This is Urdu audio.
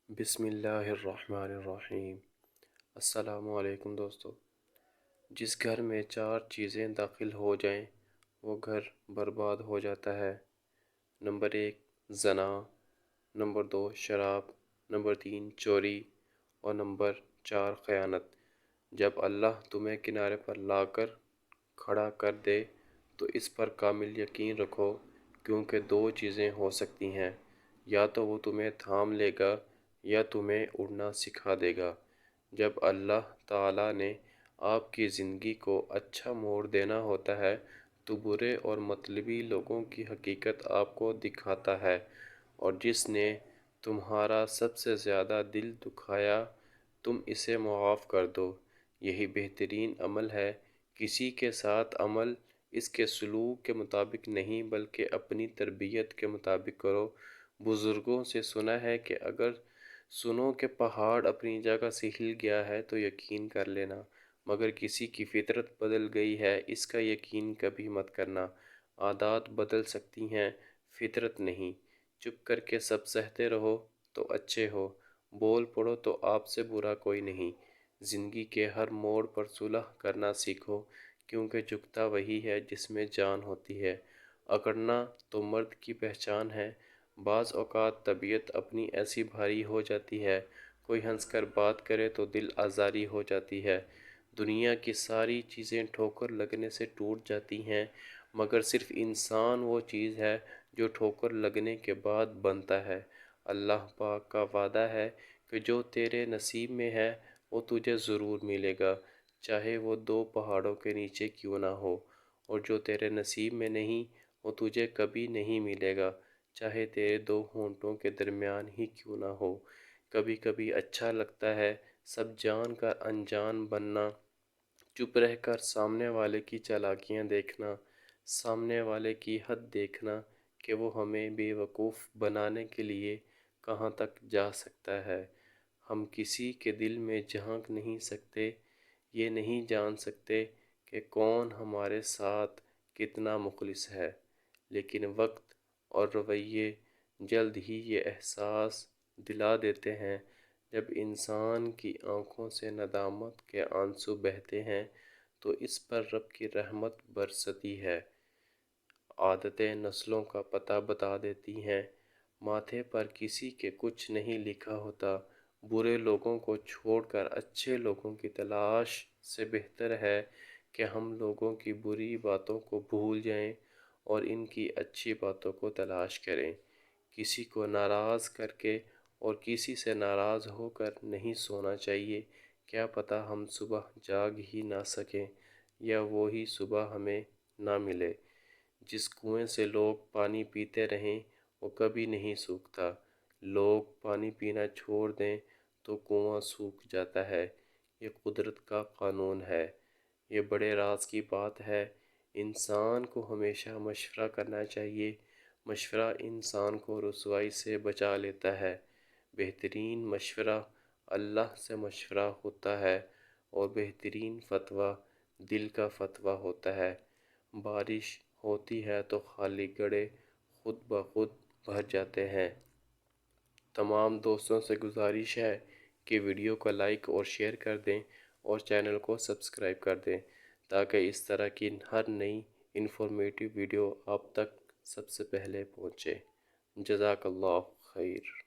بسم اللہ الرحمن الرحیم۔ السلام علیکم دوستو۔ جس گھر میں 4 چیزیں داخل ہو جائیں وہ گھر برباد ہو جاتا ہے۔ نمبر 1 زنا، نمبر 2 شراب، نمبر 3 چوری اور نمبر 4 خیانت۔ جب اللہ تمہیں کنارے پر لا کر کھڑا کر دے تو اس پر کامل یقین رکھو، کیونکہ 2 چیزیں ہو سکتی ہیں، یا تو وہ تمہیں تھام لے گا یا تمہیں اڑنا سکھا دے گا۔ جب اللہ تعالیٰ نے آپ کی زندگی کو اچھا موڑ دینا ہوتا ہے تو برے اور مطلبی لوگوں کی حقیقت آپ کو دکھاتا ہے، اور جس نے تمہارا سب سے زیادہ دل دکھایا تم اسے معاف کر دو۔ یہی بہترین عمل ہے۔ کسی کے ساتھ عمل اس کے سلوک کے مطابق نہیں بلکہ اپنی تربیت کے مطابق کرو۔ بزرگوں سے سنا ہے کہ اگر سنو کہ پہاڑ اپنی جگہ سے ہل گیا ہے تو یقین کر لینا، مگر کسی کی فطرت بدل گئی ہے اس کا یقین کبھی مت کرنا۔ عادات بدل سکتی ہیں، فطرت نہیں۔ چپ کر کے سب سہتے رہو تو اچھے ہو، بول پڑو تو آپ سے برا کوئی نہیں۔ زندگی کے ہر موڑ پر صلح کرنا سیکھو، کیونکہ جھکتا وہی ہے جس میں جان ہوتی ہے۔ اکڑنا تو مرد کی پہچان ہے۔ بعض اوقات طبیعت اپنی ایسی بھاری ہو جاتی ہے، کوئی ہنس کر بات کرے تو دل آزاری ہو جاتی ہے۔ دنیا کی ساری چیزیں ٹھوکر لگنے سے ٹوٹ جاتی ہیں، مگر صرف انسان وہ چیز ہے جو ٹھوکر لگنے کے بعد بنتا ہے۔ اللہ پاک کا وعدہ ہے کہ جو تیرے نصیب میں ہے وہ تجھے ضرور ملے گا، چاہے وہ 2 پہاڑوں کے نیچے کیوں نہ ہو، اور جو تیرے نصیب میں نہیں وہ تجھے کبھی نہیں ملے گا، چاہے تیرے 2 ہونٹوں کے درمیان ہی کیوں نہ ہو۔ کبھی کبھی اچھا لگتا ہے سب جان کر انجان بننا، چپ رہ کر سامنے والے کی چالاکیاں دیکھنا، سامنے والے کی حد دیکھنا کہ وہ ہمیں بے وقوف بنانے کے لیے کہاں تک جا سکتا ہے۔ ہم کسی کے دل میں جھانک نہیں سکتے، یہ نہیں جان سکتے کہ کون ہمارے ساتھ کتنا مخلص ہے، لیکن وقت اور رویے جلد ہی یہ احساس دلا دیتے ہیں۔ جب انسان کی آنکھوں سے ندامت کے آنسو بہتے ہیں تو اس پر رب کی رحمت برستی ہے۔ عادتیں نسلوں کا پتہ بتا دیتی ہیں۔ ماتھے پر کسی کے کچھ نہیں لکھا ہوتا۔ برے لوگوں کو چھوڑ کر اچھے لوگوں کی تلاش سے بہتر ہے کہ ہم لوگوں کی بری باتوں کو بھول جائیں اور ان کی اچھی باتوں کو تلاش کریں۔ کسی کو ناراض کر کے اور کسی سے ناراض ہو کر نہیں سونا چاہیے، کیا پتہ ہم صبح جاگ ہی نہ سکیں یا وہی صبح ہمیں نہ ملے۔ جس کنویں سے لوگ پانی پیتے رہیں وہ کبھی نہیں سوکھتا، لوگ پانی پینا چھوڑ دیں تو کنواں سوکھ جاتا ہے۔ یہ قدرت کا قانون ہے۔ یہ بڑے راز کی بات ہے۔ انسان کو ہمیشہ مشورہ کرنا چاہیے۔ مشورہ انسان کو رسوائی سے بچا لیتا ہے۔ بہترین مشورہ اللہ سے مشورہ ہوتا ہے، اور بہترین فتویٰ دل کا فتویٰ ہوتا ہے۔ بارش ہوتی ہے تو خالی گڑھے خود بخود بھر جاتے ہیں۔ تمام دوستوں سے گزارش ہے کہ ویڈیو کو لائک اور شیئر کر دیں اور چینل کو سبسکرائب کر دیں، تاکہ اس طرح کی ہر نئی انفارمیٹیو ویڈیو آپ تک سب سے پہلے پہنچے۔ جزاک اللہ خیر۔